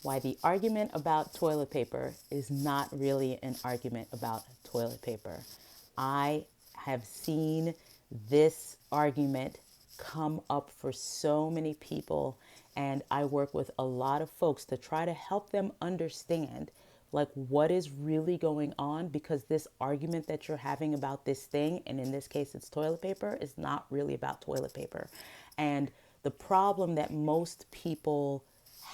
why the argument about toilet paper is not really an argument about toilet paper. I have seen this argument come up for so many people, and I work with a lot of folks to try to help them understand like what is really going on, because this argument that you're having about this thing, and in this case it's toilet paper, is not really about toilet paper. And the problem that most people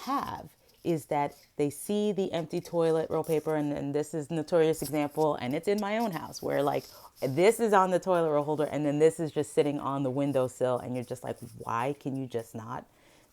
have is that they see the empty toilet roll paper, and this is a notorious example, and it's in my own house where like this is on the toilet roll holder and then this is just sitting on the windowsill, and you're just like, why can you just not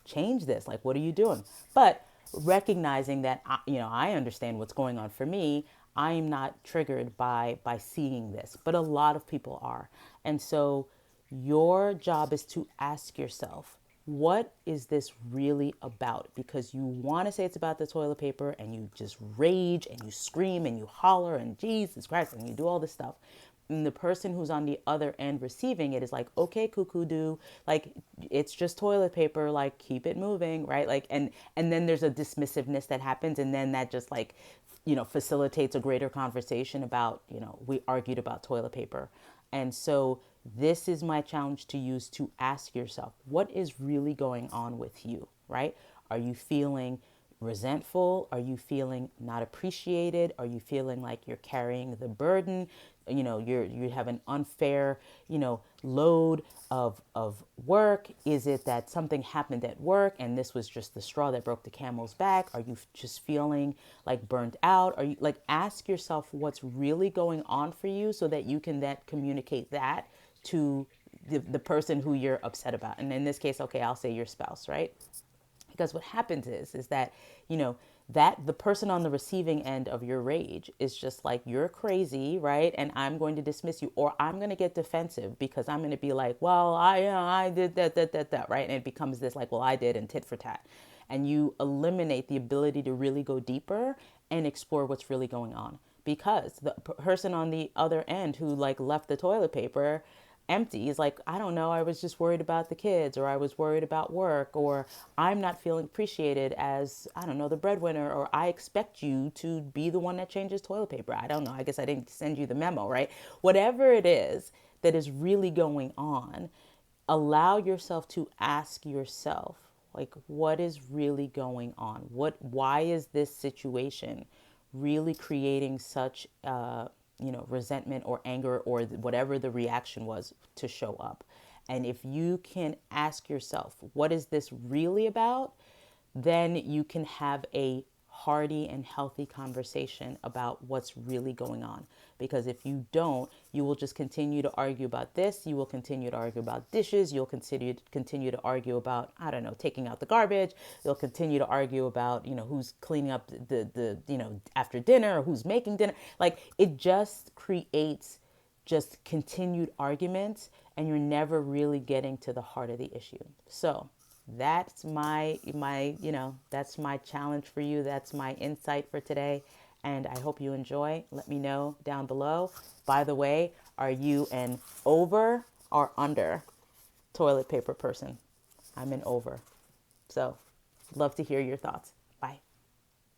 change this? Like, what are you doing? But recognizing that I understand what's going on for me, I am not triggered by seeing this, but a lot of people are. And so your job is to ask yourself, what is this really about? Because you want to say it's about the toilet paper and you just rage and you scream and you holler and Jesus Christ and you do all this stuff. And the person who's on the other end receiving it is like, okay, cuckoo do, like it's just toilet paper, like keep it moving, right? Like, and then there's a dismissiveness that happens, and then that just like, facilitates a greater conversation about, we argued about toilet paper. And so this is my challenge to use to ask yourself, what is really going on with you, right? Are you feeling resentful? Are you feeling not appreciated? Are you feeling like you're carrying the burden? You have an unfair, load of work. Is it that something happened at work and this was just the straw that broke the camel's back? Are you just feeling like burnt out? Are you like, ask yourself what's really going on for you so that you can then communicate that to the person who you're upset about. And in this case, okay, I'll say your spouse, right? Because what happens is that, that the person on the receiving end of your rage is just like, you're crazy, right? And I'm going to dismiss you, or I'm going to get defensive because I'm going to be like, well, I did that, right? And it becomes this like, well, I did, and tit for tat. And you eliminate the ability to really go deeper and explore what's really going on, because the person on the other end who like left the toilet paper empty is like, I don't know, I was just worried about the kids, or I was worried about work, or I'm not feeling appreciated as, I don't know, the breadwinner, or I expect you to be the one that changes toilet paper. I don't know, I guess I didn't send you the memo, right? Whatever it is that is really going on, allow yourself to ask yourself, like, what is really going on? Why is this situation really creating such resentment or anger, or whatever the reaction was to show up? And if you can ask yourself, what is this really about? Then you can have a hearty and healthy conversation about what's really going on. Because if you don't, you will just continue to argue about this. You will continue to argue about dishes. You'll continue to argue about, I don't know, taking out the garbage. You'll continue to argue about, who's cleaning up the after dinner, or who's making dinner. Like, it just creates just continued arguments, and you're never really getting to the heart of the issue. So that's that's my challenge for you. That's my insight for today, and I hope you enjoy. Let me know down below. By the way, are you an over or under toilet paper person? I'm an over, so love to hear your thoughts.